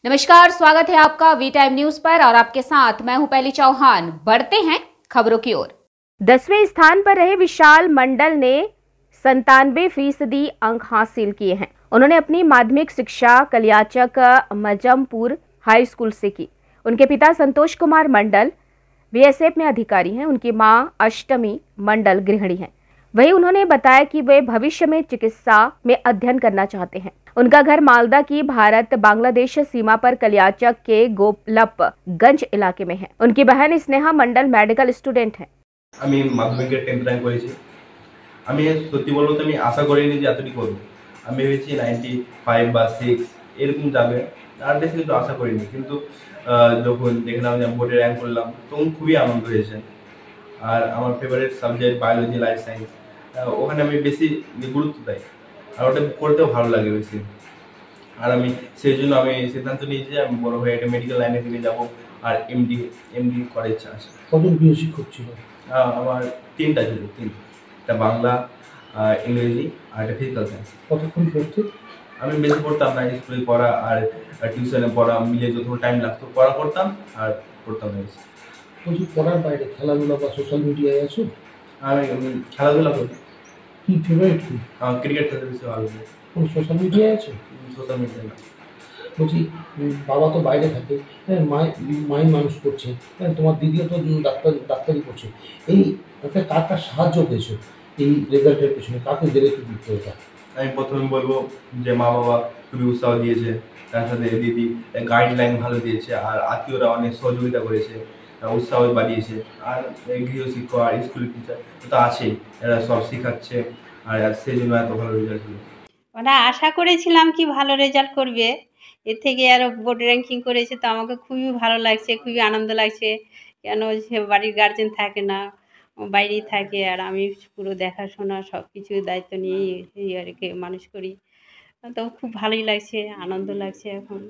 नमस्कार, स्वागत है आपका वी टाइम न्यूज पर और आपके साथ मैं हूं पहली चौहान। बढ़ते हैं खबरों की ओर। 10वें स्थान पर रहे विशाल मंडल ने 97% अंक हासिल किए हैं। उन्होंने अपनी माध्यमिक शिक्षा कलियाचक मजमपुर हाई स्कूल से की। उनके पिता संतोष कुमार मंडल बीएसएफ में अधिकारी हैं। उनकी मां अष्टमी मंडल गृहिणी हैं। वहीं उन्होंने बताया कि वे भविष्य में चिकित्सा में अध्ययन करना चाहते हैं। उनका घर मालदा की भारत बांग्लादेश सीमा पर कलियाचक के गोपलपगंज इलाके में है। उनकी बहन स्नेहा मंडल मेडिकल स्टूडेंट है। আমি মাধ্যমিকের 10th র্যাঙ্ক করেছি। আমি সত্যি বলবো তো আমি আশা করিনি যে এতটুকু করব। আমি ভেবেছি 95 বা 6 এরকম যাবে, আর বেশি কিন্তু আশা করিনি। কিন্তু যখন দেখলাম যে আমি বোর্ডে র্যাঙ্ক করলাম তখন খুবই আনন্দ হয়েছে। আর আমার favourite subject biology, life science, ওখানে আমি বেশি গুরুত্ব দেই আর ওটা করতেও ভালো লাগে বেশি। আর আমি সেই জন্য আমি সিদ্ধান্ত নিয়েছি যে আমি বড় হয়ে একটা মেডিকেল লাইনের দিকে যাব আর এমডি করার ইচ্ছা আছে। কজন প্রিয় শিক্ষক ছিল? আমার 3টা ছিল, 3টা বাংলা, ইংরেজি আর একটা ফিজিক্যাল সায়েন্স। কতক্ষণ পড়তে? আমি বেশি পড়তাম না, স্কুলে পড়া আর টিউশনে পড়া মিলে যত টাইম লাগতো পড়া করতাম আর পড়তাম না বেশি। বলছি পড়ার বাইরে খেলাধুলা বা সোশ্যাল মিডিয়ায় আছো? আমি খেলাধুলা করি। কি ফেভারিট কি? আমার ক্রিকেট খেলতে বেশি ভালো লাগে। কোন সোশ্যাল মিডিয়ায় আছো? সোশ্যাল মিডিয়ায় না। বলছি বাবা তো বাইরে থাকে, মাই মানুষ করছে, তোমার দিদিও তো ডাক্তারি করছে, এই কার সাহায্য পেয়েছো এই রেজাল্টের পেছনে? কাকে দিলে কি দিতে এটা? আমি প্রথমে বলবো যে মা বাবা খুবই উৎসাহ দিয়েছে, তার সাথে দিদি গাইডলাইন ভালো দিয়েছে, আর আত্মীয়রা অনেক সহযোগিতা করেছে, উৎসাহ বাড়িয়েছে। আর গৃহশিক্ষক আর স্কুলের টিচার তো আছেই, এরা সব শেখাচ্ছে আর সেই জন্য এত ভালো রেজাল্ট হলো। ওরা আশা করেছিলাম কি ভালো রেজাল্ট করবে, এর থেকে আরও বোর্ড র্যাঙ্কিং করেছে তো আমাকে খুবই ভালো লাগছে, খুবই আনন্দ লাগছে। কেন সে বাড়ির গার্জেন থাকে না, বাইরেই থাকে, আর আমি পুরো দেখাশোনা সব কিছু দায়িত্ব নিয়েই আর কি মানুষ করি। তো খুব ভালোই লাগছে, আনন্দ লাগছে এখন।